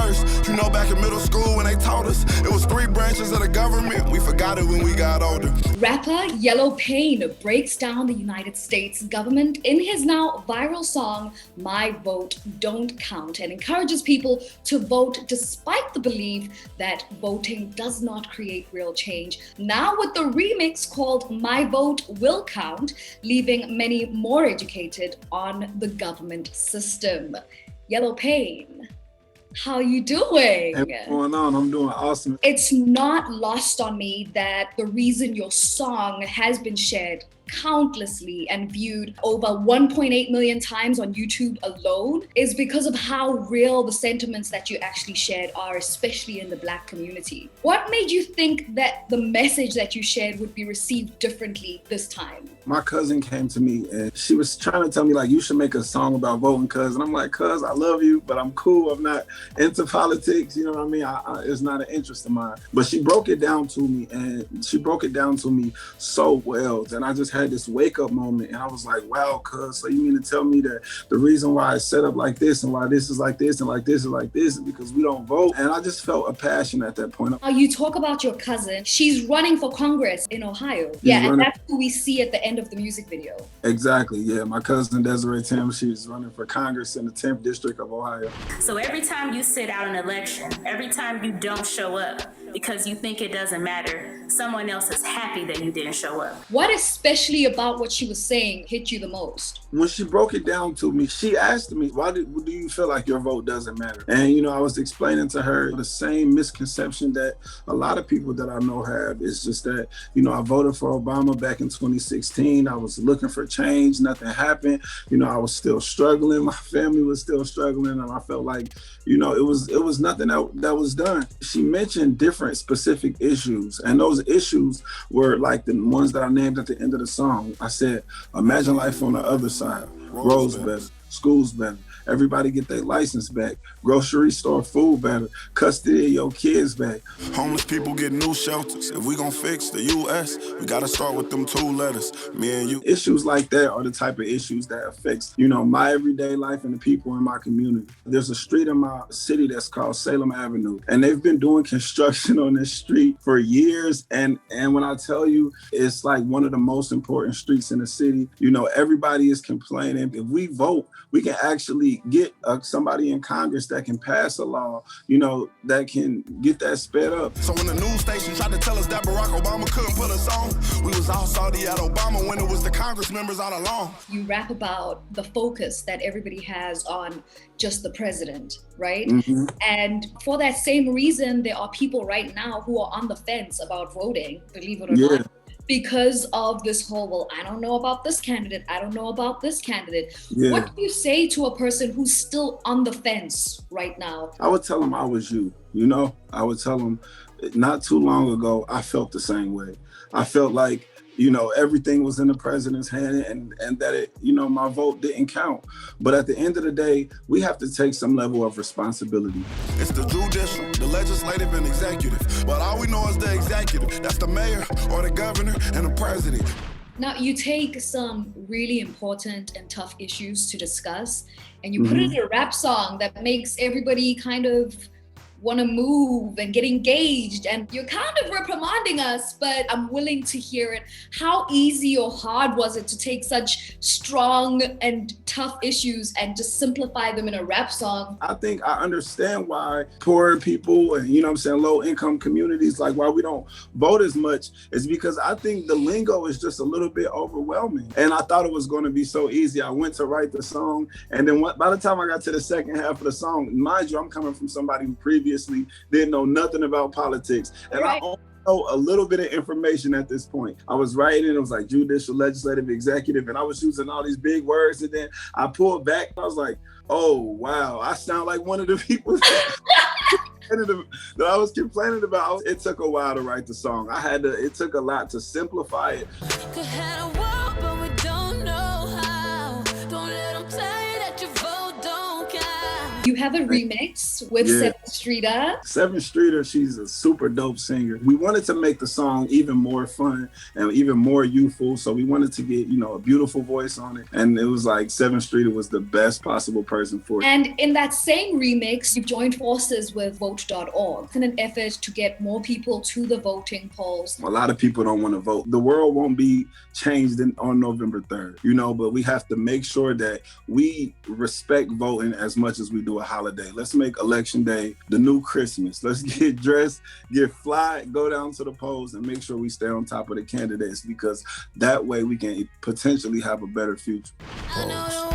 first. You know, back in middle school when they taught us, it was 3 branches of the government. We forgot it when we got older. Rapper YelloPain breaks down the United States government in his now viral song, My Vote Don't Count, and encourages people to vote despite the belief that voting does not create real change. Now with the remix called My Vote Will Count, leaving many more educated on the government system. YelloPain, how you doing? Hey, what's going on? I'm doing awesome. It's not lost on me that the reason your song has been shared countlessly and viewed over 1.8 million times on YouTube alone is because of how real the sentiments that you actually shared are, especially in the Black community. What made you think that the message that you shared would be received differently this time? My cousin came to me and she was trying to tell me, like, you should make a song about voting, cuz. And I'm like, cuz, I love you, but I'm cool. I'm not into politics. You know what I mean? It's not an interest of mine. But she broke it down to me, and she broke it down to me so well. And I just had this wake up moment, and I was like, wow, cuz, so you mean to tell me that the reason why it's set up like this and why this is like this and like this is like this is because we don't vote? And I just felt a passion at that point. You talk about your cousin. She's running for Congress in Ohio. And that's who we see at the end of the music video. Exactly, yeah. My cousin Desiree Tim, she's running for Congress in the 10th district of Ohio. So every time you sit out an election, every time you don't show up because you think it doesn't matter, someone else is happy that you didn't show up. What especially about what she was saying hit you the most? When she broke it down to me, she asked me, why do you feel like your vote doesn't matter? And, you know, I was explaining to her the same misconception that a lot of people that I know have. It's just that, you know, I voted for Obama back in 2016. I was looking for change. Nothing happened. You know, I was still struggling. My family was still struggling. And I felt like, you know, it was nothing that was done. She mentioned different specific issues. And those issues were like the ones that I named at the end of the song. I said, imagine life on the other side. Roads better, schools better, everybody get their license back, grocery store food better, custody of your kids back. Homeless people get new shelters. If we gon' fix the U.S., we gotta start with them 2 letters, me and you. Issues like that are the type of issues that affects, you know, my everyday life and the people in my community. There's a street in my city that's called Salem Avenue, and they've been doing construction on this street for years. And when I tell you, it's like one of the most important streets in the city. You know, everybody is complaining. If we vote, we can actually get somebody in Congress that can pass a law, you know, that can get that sped up. So when the news station tried to tell us that Barack Obama couldn't put us on, we was all salty at Obama when it was the Congress members all along. You rap about the focus that everybody has on just the president, right? And for that same reason, there are people right now who are on the fence about voting, believe it or not, because of this whole, well, I don't know about this candidate. I don't know about this candidate. What do you say to a person who's still on the fence right now? I would tell them I was you, you know? I would tell them not too long ago, I felt the same way. I felt like, you know, everything was in the president's hand and that it, you know, my vote didn't count. But at the end of the day, we have to take some level of responsibility. It's the judicial, the legislative and executive. But all we know is the executive. That's the mayor or the governor and the president. Now, you take some really important and tough issues to discuss and you put it in a rap song that makes everybody kind of want to move and get engaged, and you're kind of reprimanding us, but I'm willing to hear it. How easy or hard was it to take such strong and tough issues and just simplify them in a rap song? I think I understand why poor people and, you know what I'm saying, low income communities, like why we don't vote as much, is because I think the lingo is just a little bit overwhelming. And I thought it was going to be so easy. I went to write the song, and then by the time I got to the second half of the song, mind you, I'm coming from somebody who previously didn't know nothing about politics. And I only know a little bit of information at this point. I was writing, it was like judicial, legislative, executive, and I was using all these big words. And then I pulled back, I was like, oh, wow, I sound like one of the people that I was complaining about. It took a while to write the song. It took a lot to simplify it. You you have a remix with Yeah. Sevyn Streeter. Sevyn Streeter, she's a super dope singer. We wanted to make the song even more fun and even more youthful. So we wanted to get, a beautiful voice on it. And it was like Sevyn Streeter was the best possible person for it. And in that same remix, you've joined forces with vote.org in an effort to get more people to the voting polls. A lot of people don't want to vote. The world won't be changed on November 3rd, but we have to make sure that we respect voting as much as we do a holiday. Let's make Election Day the new Christmas. Let's get dressed, get fly, go down to the polls and make sure we stay on top of the candidates, because that way we can potentially have a better future. I know